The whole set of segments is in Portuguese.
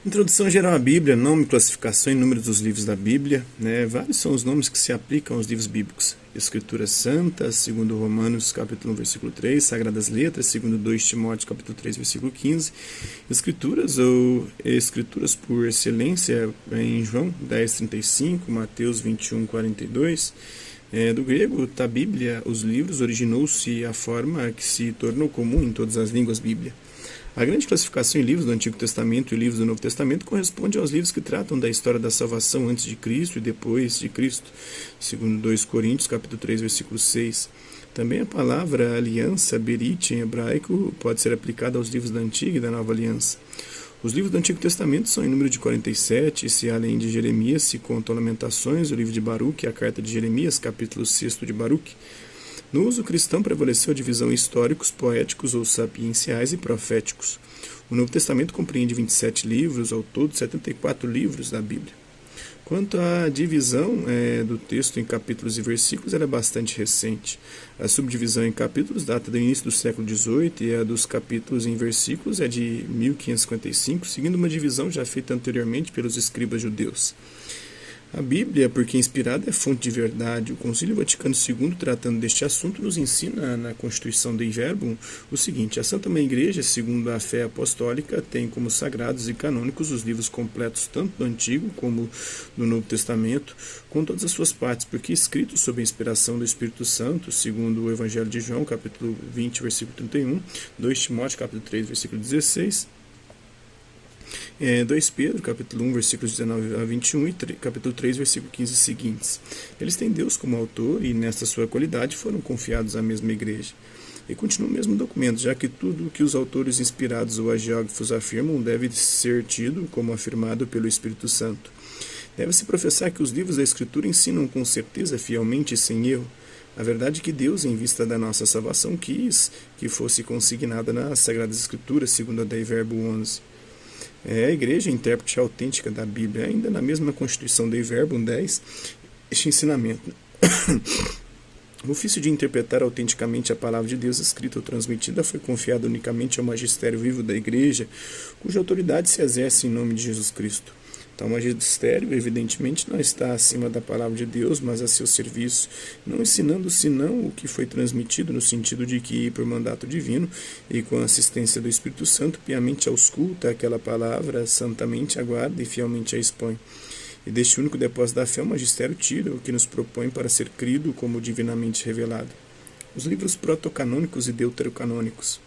Introdução geral à Bíblia, nome, classificação e número dos livros da Bíblia. Vários são os nomes que se aplicam aos livros bíblicos. Escritura Santa, segundo Romanos, capítulo 1, versículo 3. Sagradas Letras, segundo 2 Timóteo, capítulo 3, versículo 15. Escrituras ou Escrituras por excelência, em João 10, 35, Mateus 21, 42. Do grego, ta Bíblia, os livros, originou-se a forma que se tornou comum em todas as línguas Bíblia. A grande classificação em livros do Antigo Testamento e livros do Novo Testamento corresponde aos livros que tratam da história da salvação antes de Cristo e depois de Cristo, segundo 2 Coríntios, capítulo 3, versículo 6. Também a palavra aliança, berit, em hebraico, pode ser aplicada aos livros da Antiga e da Nova Aliança. Os livros do Antigo Testamento são em número de 47, se além de Jeremias se contam Lamentações, o livro de Baruque e a carta de Jeremias, capítulo 6 de Baruque. No uso cristão prevaleceu a divisão em históricos, poéticos ou sapienciais e proféticos. O Novo Testamento compreende 27 livros, ao todo 74 livros da Bíblia. Quanto à divisão do texto em capítulos e versículos, ela é bastante recente. A subdivisão em capítulos data do início do século XVIII e a dos capítulos em versículos é de 1555, seguindo uma divisão já feita anteriormente pelos escribas judeus. A Bíblia, porque inspirada, é fonte de verdade. O Concílio Vaticano II, tratando deste assunto, nos ensina na Constituição Dei Verbum o seguinte: a Santa Mãe Igreja, segundo a fé apostólica, tem como sagrados e canônicos os livros completos tanto do Antigo como do Novo Testamento, com todas as suas partes, porque escritos sob a inspiração do Espírito Santo, segundo o Evangelho de João, capítulo 20, versículo 31, 2 Timóteo, capítulo 3, versículo 16, 2 Pedro, capítulo 1, versículos 19 a 21 e capítulo 3, versículo 15 seguintes. Eles têm Deus como autor e, nesta sua qualidade, foram confiados à mesma igreja. E continua o mesmo documento, já que tudo o que os autores inspirados ou agiógrafos afirmam deve ser tido como afirmado pelo Espírito Santo. Deve-se professar que os livros da Escritura ensinam com certeza, fielmente e sem erro, a verdade que Deus, em vista da nossa salvação, quis que fosse consignada nas Sagradas Escrituras, segundo a Dei Verbum 11. A Igreja, intérprete autêntica da Bíblia, ainda na mesma Constituição Dei Verbum 10, este ensinamento. O ofício de interpretar autenticamente a palavra de Deus escrita ou transmitida foi confiado unicamente ao magistério vivo da Igreja, cuja autoridade se exerce em nome de Jesus Cristo. Tal magistério, evidentemente, não está acima da palavra de Deus, mas a seu serviço, não ensinando senão o que foi transmitido, no sentido de que, por mandato divino e com a assistência do Espírito Santo, piamente ausculta aquela palavra, santamente aguarda e fielmente a expõe. E deste único depósito da fé, o magistério tira o que nos propõe para ser crido como divinamente revelado. Os livros protocanônicos e deuterocanônicos.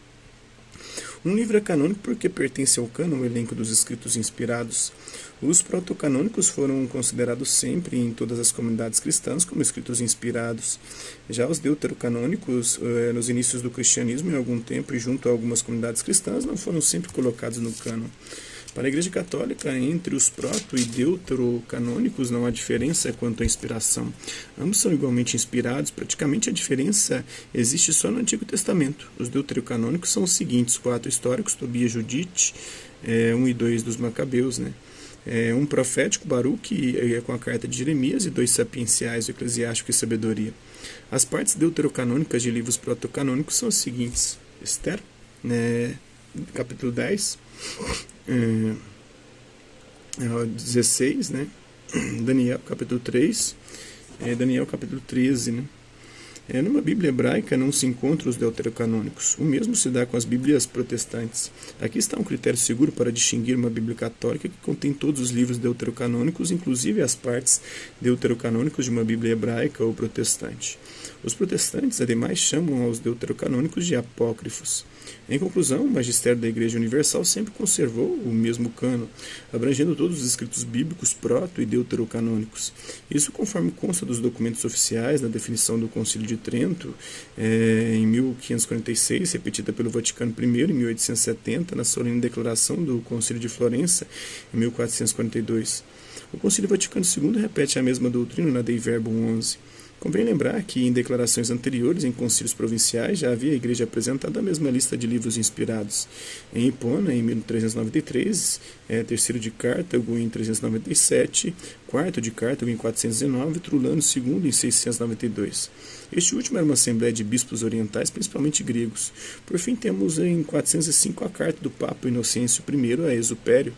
Um livro é canônico porque pertence ao cânon, o elenco dos escritos inspirados. Os protocanônicos foram considerados sempre em todas as comunidades cristãs como escritos inspirados. Já os deuterocanônicos, nos inícios do cristianismo, em algum tempo e junto a algumas comunidades cristãs, não foram sempre colocados no cânon. Para a Igreja Católica, entre os proto- e deuterocanônicos não há diferença quanto à inspiração. Ambos são igualmente inspirados, praticamente a diferença existe só no Antigo Testamento. Os deuterocanônicos são os seguintes: 4 históricos, Tobias, Judite, 1 e 2 dos Macabeus, um profético, Baruque, com a carta de Jeremias, e 2 sapienciais, o Eclesiástico e Sabedoria. As partes deuterocanônicas de livros protocanônicos são as seguintes: Esther, capítulo 10, 16, Daniel, capítulo 3, Daniel, capítulo 13, Numa Bíblia hebraica não se encontram os deuterocanônicos. O mesmo se dá com as Bíblias protestantes. Aqui está um critério seguro para distinguir uma Bíblia católica que contém todos os livros deuterocanônicos, inclusive as partes deuterocanônicas de uma Bíblia hebraica ou protestante. Os protestantes, ademais, chamam aos deuterocanônicos de apócrifos. Em conclusão, o magistério da Igreja Universal sempre conservou o mesmo cânon, abrangendo todos os escritos bíblicos proto- e deuterocanônicos. Isso conforme consta dos documentos oficiais, na definição do Concílio de Trento, em 1546, repetida pelo Vaticano I em 1870, na solene declaração do Concílio de Florença, em 1442. O Concílio Vaticano II repete a mesma doutrina na Dei Verbum 11. Convém lembrar que, em declarações anteriores, em concílios provinciais, já havia a Igreja apresentado a mesma lista de livros inspirados. Em Hipona, em 1393, Terceiro de Cartago, em 397, Quarto de Cartago, em 419, Trulano II, em 692. Este último era uma assembleia de bispos orientais, principalmente gregos. Por fim, temos em 405 a carta do Papa Inocêncio I a Exupério,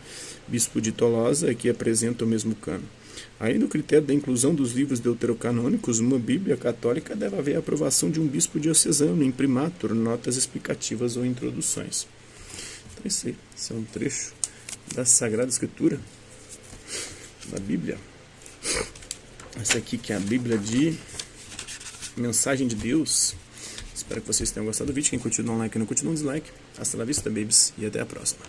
bispo de Tolosa, que apresenta o mesmo cano. Além do critério da inclusão dos livros deuterocanônicos, uma Bíblia católica deve haver a aprovação de um bispo diocesano, imprimatur, notas explicativas ou introduções. Então, esse é um trecho da Sagrada Escritura, da Bíblia. Essa aqui que é a Bíblia de Mensagem de Deus. Espero que vocês tenham gostado do vídeo. Quem continua no like e não continua no dislike. Hasta la vista, babies, e até a próxima.